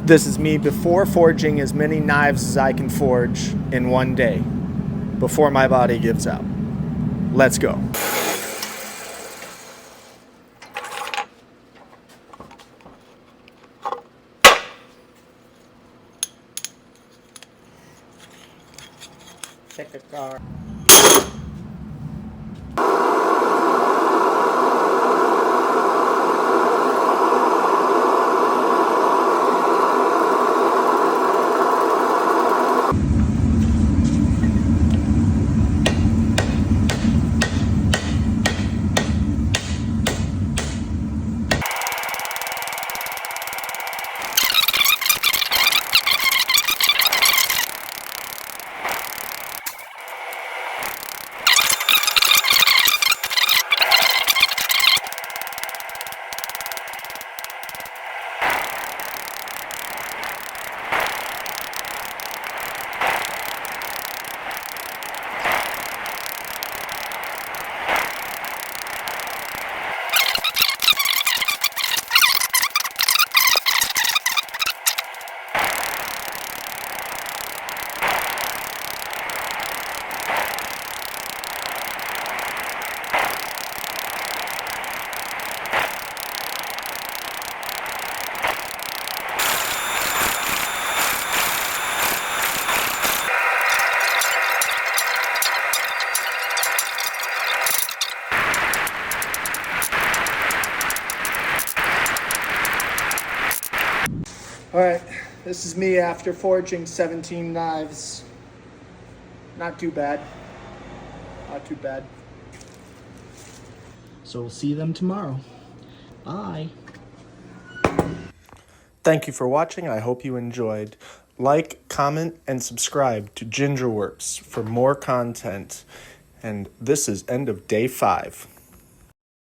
This is me before forging as many knives as I can forge in one day, before my body gives out. Let's go. Check the car. All right, this is me after forging 17 knives. Not too bad. Not too bad. So we'll see them tomorrow. Bye. Thank you for watching. I hope you enjoyed. Like, comment, and subscribe to Gingerworks for more content. And this is end of day 5.